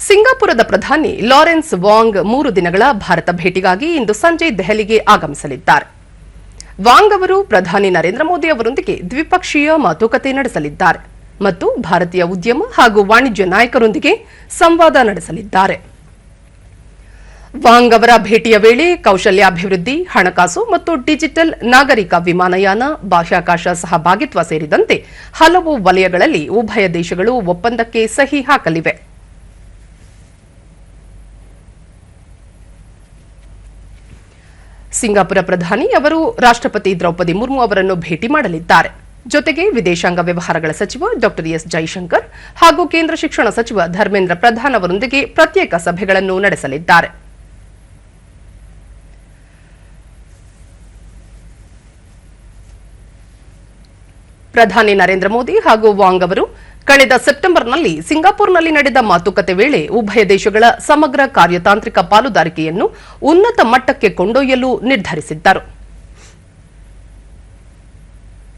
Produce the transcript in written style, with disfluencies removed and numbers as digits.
ಸಿಂಗಾಪುರದ ಪ್ರಧಾನಿ Lawrence Wang 3 ದಿನಗಳ ಭಾರತ ಭೇಟಿಗಾಗಿ ಇಂದು ಸಂಜೆ ದೆಹಲಿಗೆ ಆಗಮಿಸಲಿದ್ದಾರೆ. ವಾಂಗ್ ಅವರು ಪ್ರಧಾನಿ ನರೇಂದ್ರ ಮೋದಿ ಅವರೊಂದಿಗೆ ದ್ವಿಪಕ್ಷೀಯ ಮಾತುಕತೆ ನಡೆಸಲಿದ್ದಾರೆ ಮತ್ತು ಭಾರತೀಯ ಉದ್ಯಮ ಹಾಗೂ ವಾಣಿಜ್ಯ ನಾಯಕರೊಂದಿಗೆ ಸಂವಾದ ನಡೆಸಲಿದ್ದಾರೆ. ವಾಂಗ್ ಅವರ ಭೇಟಿಯ ವೇಳೆ ಕೌಶಲ್ಯಾಭಿವೃದ್ಧಿ, ಹಣಕಾಸು ಮತ್ತು ಡಿಜಿಟಲ್, ನಾಗರಿಕ ವಿಮಾನಯಾನ, ಬಾಹ್ಯಾಕಾಶ ಸಹಭಾಗಿತ್ವ ಸೇರಿದಂತೆ ಹಲವು ವಲಯಗಳಲ್ಲಿ ಉಭಯ ದೇಶಗಳು ಒಪ್ಪಂದಕ್ಕೆ ಸಹಿ ಹಾಕಲಿವೆ. ಸಿಂಗಾಪುರ ಪ್ರಧಾನಿ ಅವರು ರಾಷ್ಟ್ರಪತಿ ದ್ರೌಪದಿ ಮುರ್ಮು ಅವರನ್ನು ಭೇಟಿ ಮಾಡಲಿದ್ದಾರೆ. ಜೊತೆಗೆ ವಿದೇಶಾಂಗ ವ್ಯವಹಾರಗಳ ಸಚಿವ ಡಾ ಎಸ್ ಜೈಶಂಕರ್ ಹಾಗೂ ಕೇಂದ್ರ ಶಿಕ್ಷಣ ಸಚಿವ ಧರ್ಮೇಂದ್ರ ಪ್ರಧಾನ್ ಅವರೊಂದಿಗೆ ಪ್ರತ್ಯೇಕ ಸಭೆಗಳನ್ನು ನಡೆಸಲಿದ್ದಾರೆ. ಪ್ರಧಾನಿ ನರೇಂದ್ರ ಮೋದಿ ಹಾಗೂ ವಾಂಗ್ ಅವರು ಕಳೆದ ಸೆಪ್ಟೆಂಬರ್ನಲ್ಲಿ ಸಿಂಗಾಪುರ್ನಲ್ಲಿ ನಡೆದ ಮಾತುಕತೆ ವೇಳೆ ಉಭಯ ದೇಶಗಳ ಸಮಗ್ರ ಕಾರ್ಯತಾಂತ್ರಿಕ ಪಾಲುದಾರಿಕೆಯನ್ನು ಉನ್ನತ ಮಟ್ಟಕ್ಕೆ ಕೊಂಡೊಯ್ಯಲು ನಿರ್ಧರಿಸಿದ್ದರು.